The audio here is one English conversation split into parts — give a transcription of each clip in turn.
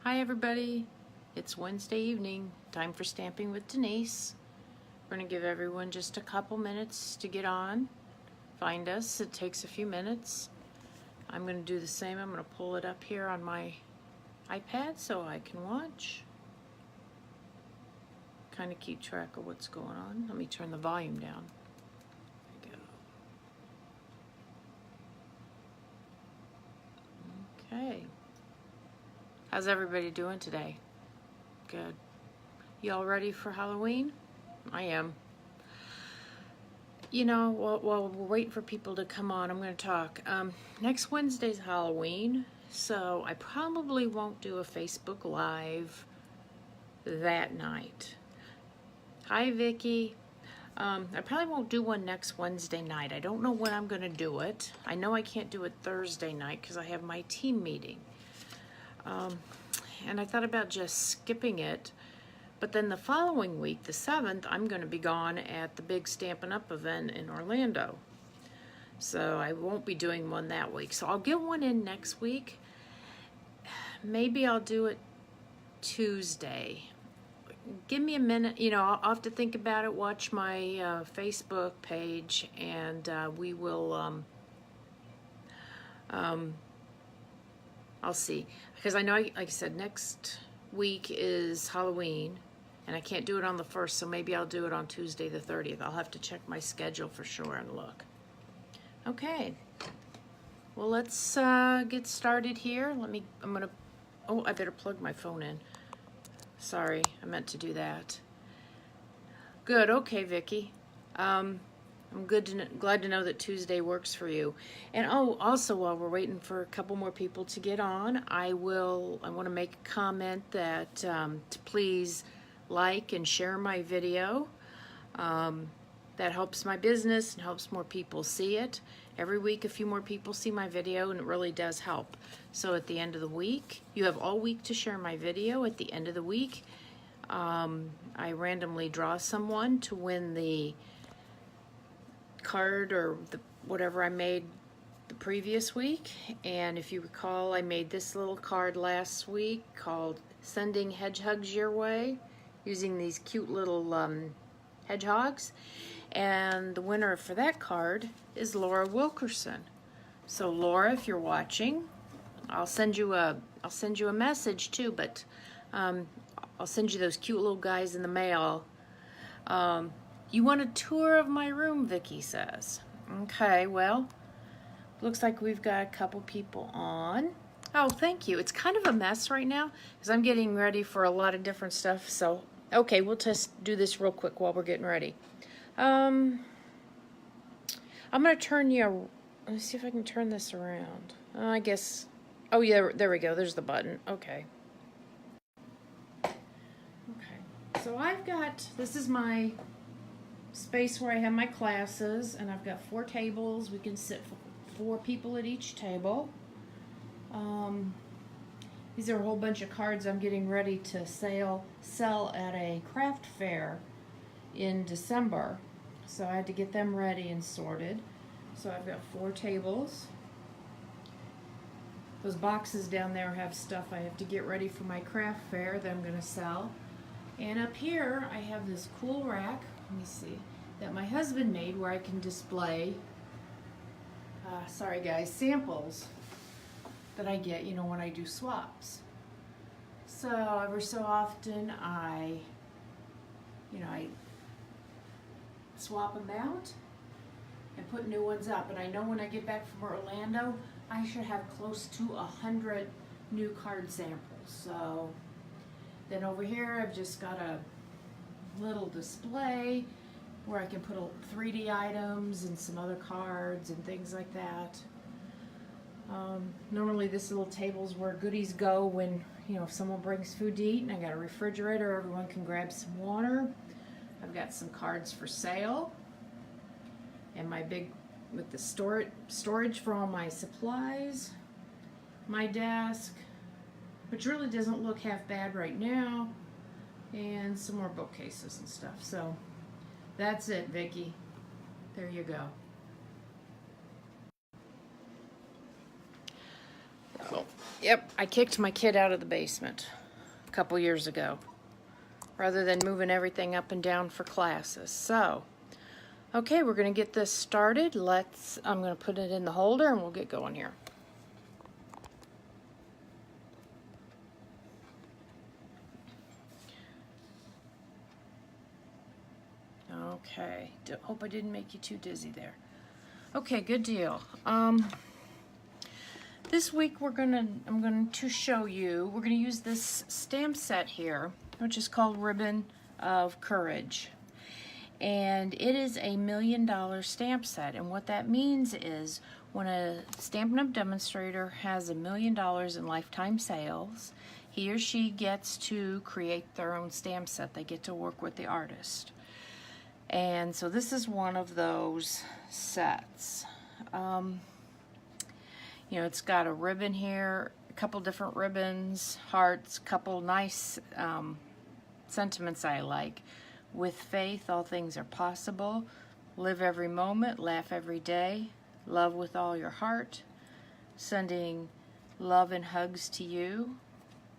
Hi everybody, it's Wednesday evening, time for Stamping with Denise. We're going to give everyone just a couple minutes to get on, find us. It takes a few minutes. I'm going to do the same. I'm going to pull it up here on my iPad so I can watch. Kind of keep track of what's going on. Let me turn the volume down. There we go. Okay. How's everybody doing today? Good. Y'all ready for Halloween? I am. You know, while we're waiting for people to come on, I'm going to talk. Next Wednesday's Halloween, so I probably won't do a Facebook Live that night. Hi, Vicki. I probably won't do one next Wednesday night. I don't know when I'm going to do it. I know I can't do it Thursday night because I have my team meeting. And I thought about just skipping it, but then the following week, the 7th, I'm going to be gone at the big Stampin' Up event in Orlando. So I won't be doing one that week. So I'll get one in next week. Maybe I'll do it Tuesday. Give me a minute, you know, I'll have to think about it, watch my Facebook page, and we will, I'll see. Because I know, like I said, next week is Halloween, and I can't do it on the 1st, so maybe I'll do it on Tuesday the 30th. I'll have to check my schedule for sure and look. Okay. Well, let's get started here. Oh, I better plug my phone in. Sorry, I meant to do that. Good, okay, Vicki. I'm glad to know that Tuesday works for you. And oh, also while we're waiting for a couple more people to get on, I want to make a comment that to please like and share my video. That helps my business and helps more people see it. Every week a few more people see my video and it really does help. So at the end of the week, you have all week to share my video. At the end of the week, I randomly draw someone to win the card or whatever I made the previous week. And if you recall, I made this little card last week called Sending Hedgehogs Your Way, using these cute little hedgehogs. And the winner for that card is Laura Wilkerson. So Laura, if you're watching, I'll send you a message too, but I'll send you those cute little guys in the mail. You want a tour of my room, Vicki says. Okay, well, looks like we've got a couple people on. Oh, thank you. It's kind of a mess right now because I'm getting ready for a lot of different stuff. So, okay, we'll just do this real quick while we're getting ready. I'm going to turn you, let me see if I can turn this around. I guess, oh yeah, there we go. There's the button. Okay. Okay, so this is my space where I have my classes, and I've got 4 tables. We can sit for 4 people at each table. These are a whole bunch of cards I'm getting ready to sell at a craft fair in December. So I had to get them ready and sorted. So I've got 4 tables. Those boxes down there have stuff I have to get ready for my craft fair that I'm going to sell. And up here I have this cool rack, let me see, that my husband made where I can display, sorry guys, samples that I get, you know, when I do swaps. So every so often I swap them out and put new ones up. And I know when I get back from Orlando, I should have close to 100 new card samples. So then over here, I've just got a little display where I can put 3D items and some other cards and things like that. Normally this little table's where goodies go when, you know, if someone brings food to eat, and I got a refrigerator, everyone can grab some water. I've got some cards for sale, and my big, with the storage for all my supplies, my desk, which really doesn't look half bad right now, and some more bookcases and stuff. So that's it, Vicki. There you go. Oh, Yep, I kicked my kid out of the basement a couple years ago, rather than moving everything up and down for classes. So, okay, we're gonna get this started. I'm gonna put it in the holder and we'll get going here. Okay, hope I didn't make you too dizzy there. Okay, good deal. This week I'm going to show you, we're going to use this stamp set here, which is called Ribbon of Courage. And it is a $1 million stamp set. And what that means is when a Stampin' Up! Demonstrator has $1 million in lifetime sales, he or she gets to create their own stamp set. They get to work with the artist. And so this is one of those sets. You know, it's got a ribbon here, a couple different ribbons, hearts, couple nice sentiments I like. With faith, all things are possible. Live every moment, laugh every day. Love with all your heart. Sending love and hugs to you.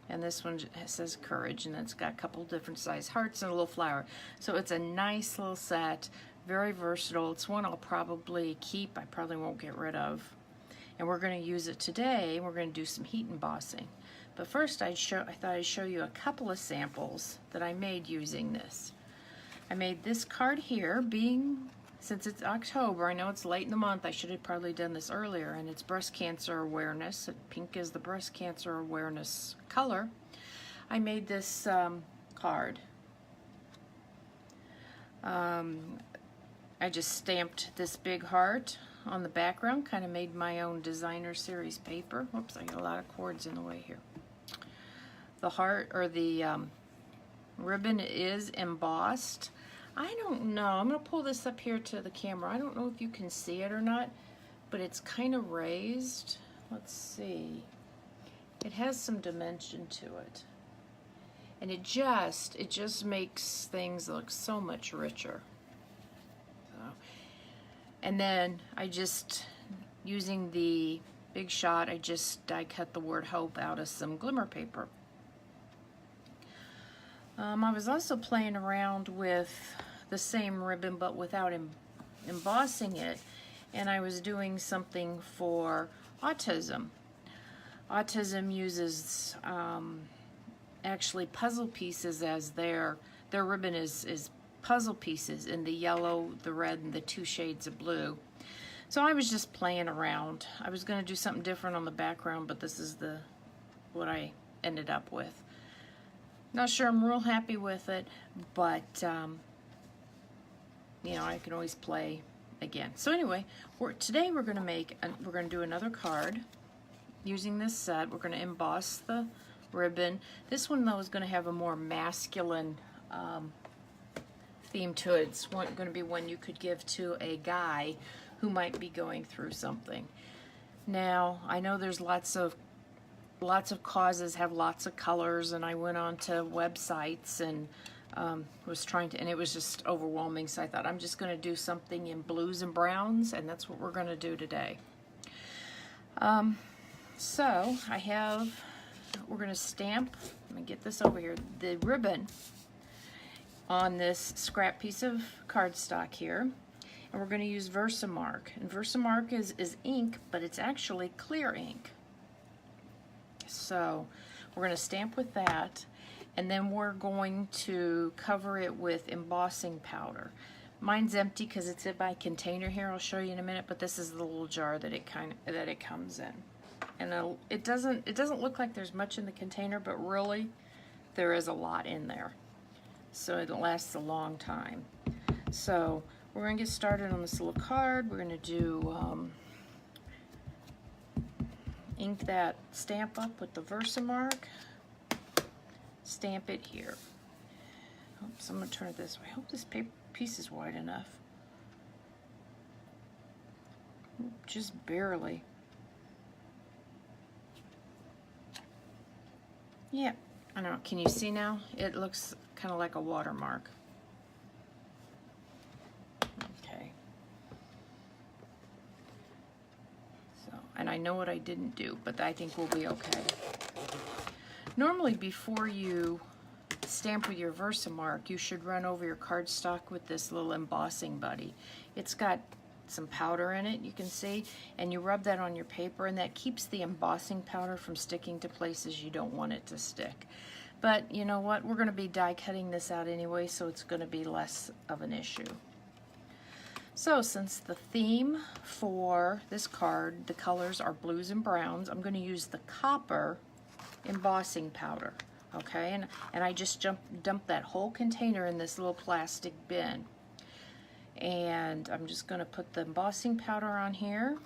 And this one says courage, and it's got a couple different size hearts and a little flower. So it's a nice little set, very versatile. It's one I'll probably keep. I probably won't get rid of. And we're going to use it today. We're going to do some heat embossing. But first I thought I'd show you a couple of samples that I made using this. I made this card here, since it's October, I know it's late in the month, I should have probably done this earlier, and it's breast cancer awareness. Pink is the breast cancer awareness color. I made this card. I just stamped this big heart on the background, kind of made my own designer series paper. Whoops, I got a lot of cords in the way here. The heart, or the ribbon, is embossed. I don't know, I'm going to pull this up here to the camera. I don't know if you can see it or not, but it's kind of raised. Let's see. It has some dimension to it. And it just makes things look so much richer. And then using the Big Shot, I die cut the word hope out of some glimmer paper. I was also playing around with the same ribbon but without embossing it, and I was doing something for autism. Autism uses actually puzzle pieces as their ribbon is puzzle pieces in the yellow, the red, and the 2 shades of blue. So I was just playing around. I was going to do something different on the background, but this is what I ended up with. Not sure I'm real happy with it, but you know, I can always play again. So anyway, today we're going to do another card using this set. We're going to emboss the ribbon. This one though is going to have a more masculine theme to it. It's going to be one you could give to a guy who might be going through something. Now, I know there's lots of causes have lots of colors, and I went on to websites and was trying to, and it was just overwhelming, so I thought I'm just going to do something in blues and browns, and that's what we're going to do today. So we're going to stamp, let me get this over here, the ribbon on this scrap piece of cardstock here, and we're going to use Versamark. And Versamark is ink, but it's actually clear ink. So we're going to stamp with that, and then we're going to cover it with embossing powder. Mine's empty because it's in my container here. I'll show you in a minute, but this is the little jar that it comes in. And it doesn't look like there's much in the container, but really there is a lot in there. So it lasts a long time. So we're going to get started on this little card. We're going to do ink that stamp up with the Versamark. Stamp it here. Oops, I'm going to turn it this way. I hope this piece is wide enough. Just barely. Yeah, I don't know. Can you see now? It looks kind of like a watermark. Okay. So, and I know what I didn't do, but I think we'll be okay. Normally, before you stamp with your Versamark, you should run over your cardstock with this little embossing buddy. It's got some powder in it, you can see, and you rub that on your paper, and that keeps the embossing powder from sticking to places you don't want it to stick. But you know what? We're going to be die cutting this out anyway, so it's going to be less of an issue. So since the theme for this card, the colors are blues and browns, I'm going to use the copper embossing powder. Okay, and I just dumped that whole container in this little plastic bin. And I'm just going to put the embossing powder on here.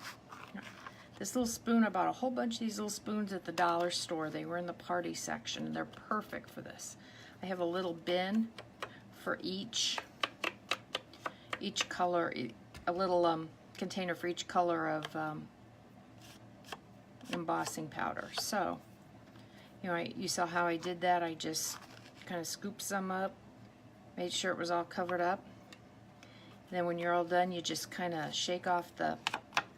This little spoon, I bought a whole bunch of these little spoons at the dollar store. They were in the party section, and they're perfect for this. I have a little bin for each color, a little container for each color of embossing powder. So, you know, you saw how I did that. I just kind of scooped some up, made sure it was all covered up. And then when you're all done, you just kind of shake off the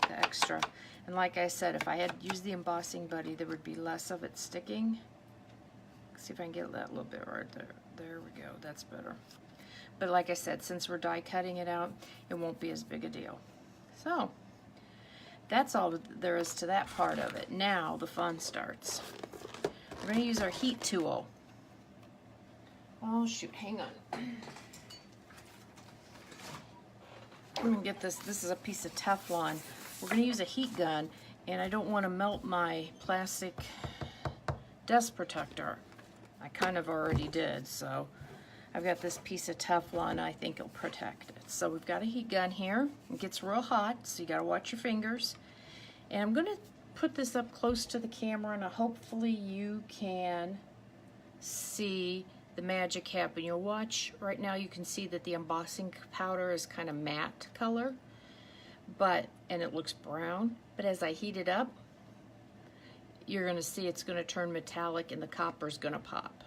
extra. And like I said, if I had used the embossing buddy, there would be less of it sticking. Let's see if I can get that little bit right there. There we go, that's better. But like I said, since we're die cutting it out, it won't be as big a deal. So, that's all there is to that part of it. Now the fun starts. We're going to use our heat tool. Oh shoot, hang on. I'm going to get this. This is a piece of Teflon. We're going to use a heat gun, and I don't want to melt my plastic desk protector. I kind of already did, so I've got this piece of Teflon. I think it'll protect it. So we've got a heat gun here. It gets real hot, so you got to watch your fingers. And I'm going to put this up close to the camera, and hopefully you can see the magic happen. You'll watch right now. You can see that the embossing powder is kind of matte color, and it looks brown. But as I heat it up, you're going to see it's going to turn metallic, and the copper is going to pop.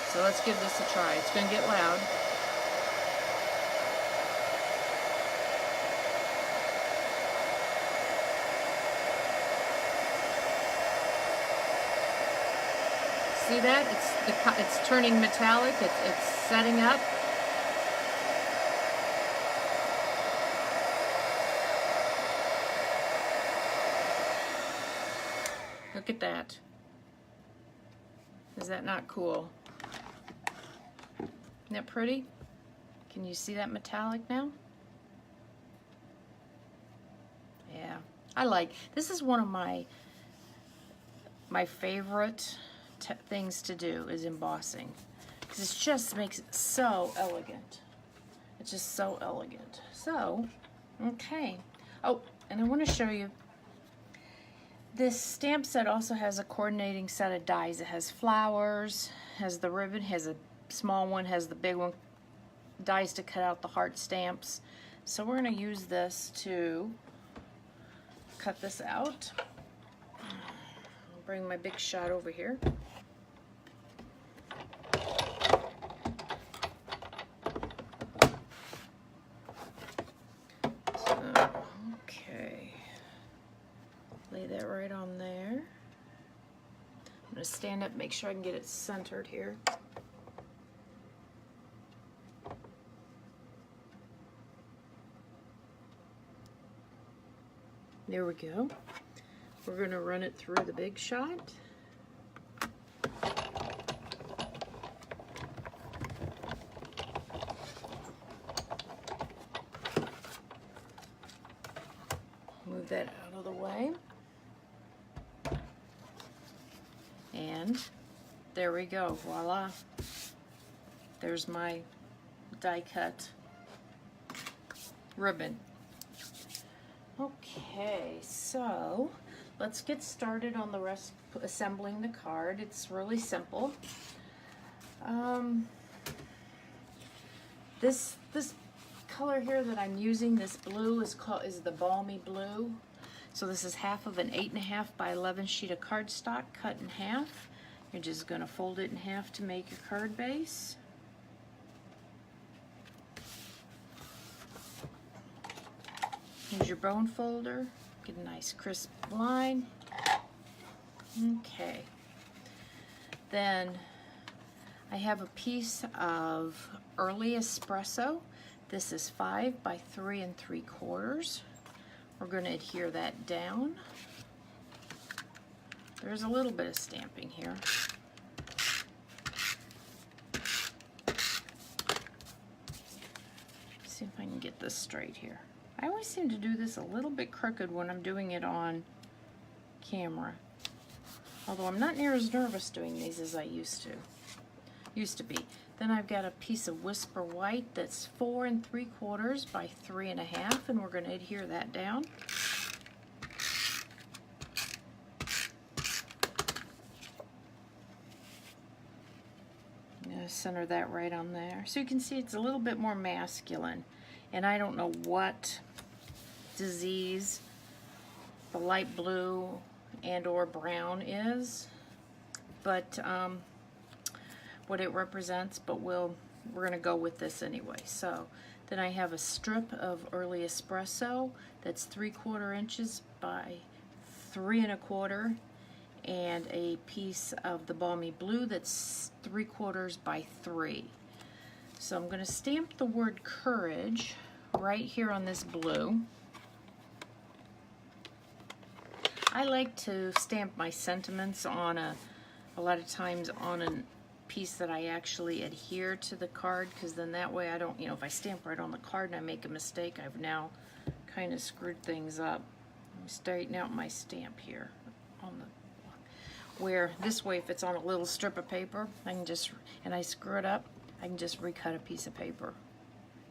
So let's give this a try. It's going to get loud. See that? It's turning metallic. It's setting up. Look at that. Is that not cool? Isn't that pretty? Can you see that metallic now? Yeah, I like. This is one of my favorite things to do is embossing, because it just makes it so elegant. It's just so elegant. So, okay. Oh, and I want to show you. This stamp set also has a coordinating set of dies. It has flowers, has the ribbon, has a small one, has the big one, dies to cut out the heart stamps. So we're going to use this to cut this out. I'll bring my big shot over here. Lay that right on there. I'm going to stand up, make sure I can get it centered here. There we go. We're going to run it through the big shot. Move that out of the way. And there we go, voila. There's my die cut ribbon. Okay, so let's get started on the rest, assembling the card. It's really simple. This color here that I'm using, this blue, is the Balmy blue. So this is half of an 8.5 by 11 sheet of cardstock cut in half. You're just going to fold it in half to make your card base. Here's your bone folder. Get a nice crisp line. Okay. Then I have a piece of early espresso. This is 5 by 3 3/4. We're going to adhere that down. There's a little bit of stamping here. See if I can get this straight here. I always seem to do this a little bit crooked when I'm doing it on camera. Although I'm not near as nervous doing these as I used to be. Then I've got a piece of Whisper White that's 4 3/4 by 3 1/2, and we're going to adhere that down. I'm going to center that right on there. So you can see it's a little bit more masculine, and I don't know what disease the light blue and or brown is, but what it represents, but we're going to go with this anyway. So then I have a strip of early espresso that's 3/4 inches by 3 1/4, and a piece of the Balmy blue that's 3/4 by 3. So I'm going to stamp the word courage right here on this blue. I like to stamp my sentiments on a lot of times on a piece that I actually adhere to the card, because then that way I don't, if I stamp right on the card and I make a mistake, I've now kind of screwed things up. Let me straighten out my stamp here on the, where this way if it's on a little strip of paper, I can just, and I screw it up, I can just recut a piece of paper.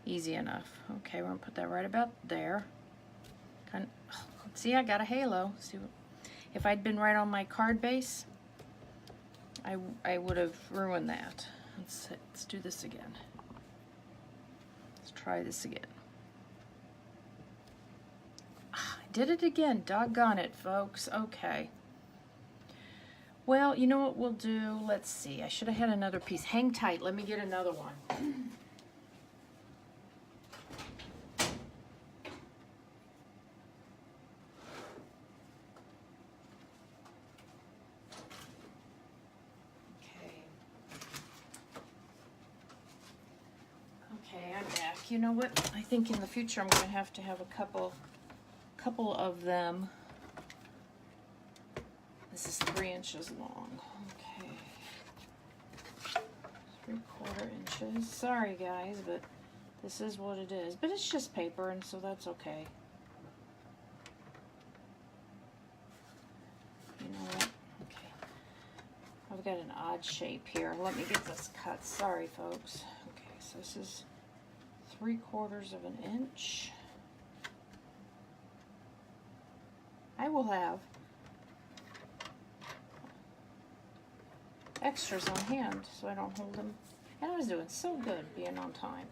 Easy enough. Okay, we're gonna put that right about there. See, I got a halo. See, if I'd been right on my card base, I would have ruined that. Let's do this again. Let's try this again. I did it again. Doggone it, folks. Okay. Well, you know what we'll do? Let's see. I should have had another piece. Hang tight. Let me get another one. Okay, I'm back. You know what? I think in the future I'm going to have a couple of them. This is 3 inches long. Okay. 3/4 inches. Sorry guys, but this is what it is. But it's just paper, and so that's okay. You know what? Okay. I've got an odd shape here. Let me get this cut. Sorry, folks. Okay, so this is 3/4 of an inch. I will have extras on hand so I don't hold them. And I was doing so good being on time.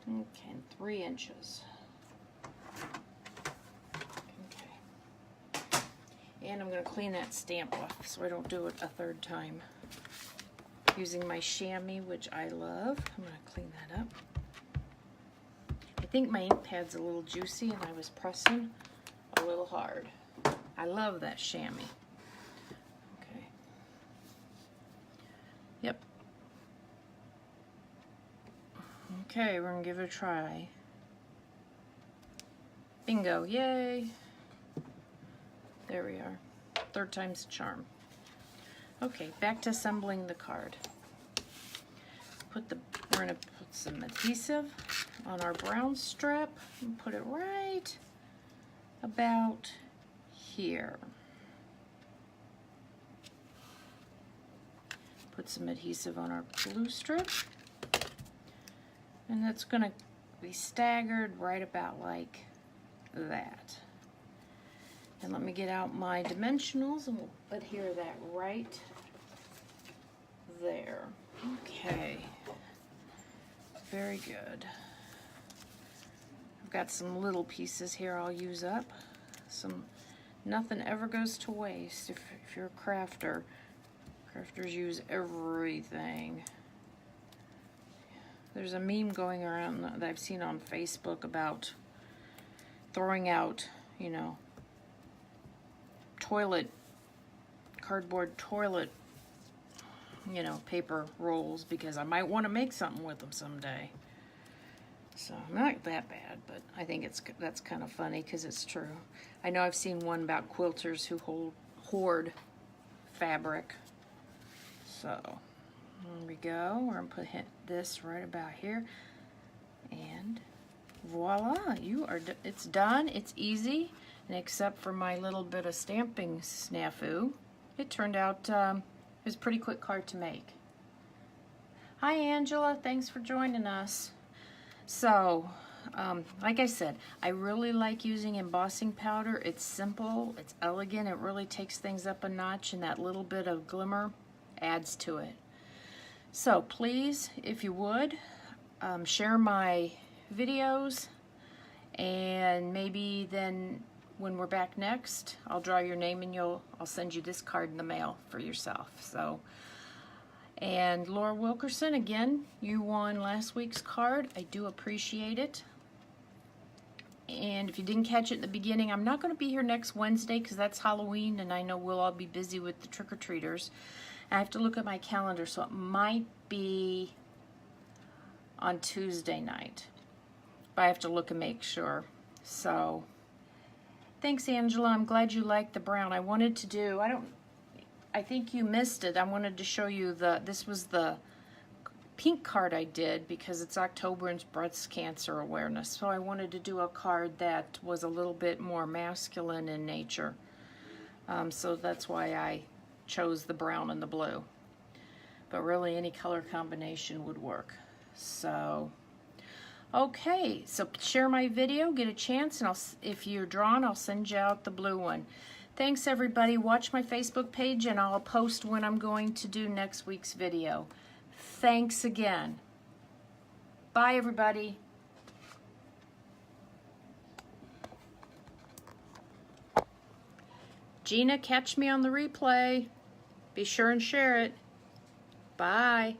Okay, 3 inches. Okay. And I'm going to clean that stamp off so I don't do it a third time. Using my chamois, which I love. I'm going to clean that up. I think my ink pad's a little juicy and I was pressing a little hard. I love that chamois. Okay. Yep. Okay, we're going to give it a try. Bingo, yay. There we are. 3rd time's the charm. Okay, back to assembling the card. We're going to put some adhesive on our brown strip and put it right about here. Put some adhesive on our blue strip, and that's going to be staggered right about like that. And let me get out my dimensionals and we'll adhere that right there. Okay, very good. I've got some little pieces here I'll use up. Nothing ever goes to waste if you're a crafter. Crafters use everything. There's a meme going around that I've seen on Facebook about throwing out you know, cardboard toilet, you know, paper rolls, because I might want to make something with them someday. So not that bad, but I think that's kind of funny because it's true. I know I've seen one about quilters who hoard fabric. So there we go. We're gonna put this right about here, and voila! It's done. It's easy, and except for my little bit of stamping snafu, it turned out it was a pretty quick card to make. Hi Angela, thanks for joining us. So, like I said, I really like using embossing powder. It's simple, it's elegant, it really takes things up a notch, and that little bit of glimmer adds to it. So please, if you would, share my videos, and maybe then when we're back next, I'll draw your name and I'll send you this card in the mail for yourself. So. And Laura Wilkerson, again, you won last week's card. I do appreciate it. And if you didn't catch it in the beginning, I'm not going to be here next Wednesday because that's Halloween, and I know we'll all be busy with the trick-or-treaters. I have to look at my calendar, so it might be on Tuesday night. But I have to look and make sure. So, thanks, Angela. I'm glad you liked the brown. I wanted to do, I think you missed it. I wanted to show you this was the pink card I did because it's October and it's breast cancer awareness. So I wanted to do a card that was a little bit more masculine in nature. So that's why I chose the brown and the blue. But really any color combination would work. So, okay. So share my video, get a chance, and if you're drawn, I'll send you out the blue one. Thanks everybody. Watch my Facebook page and I'll post when I'm going to do next week's video. Thanks again. Bye everybody. Gina, catch me on the replay. Be sure and share it. Bye.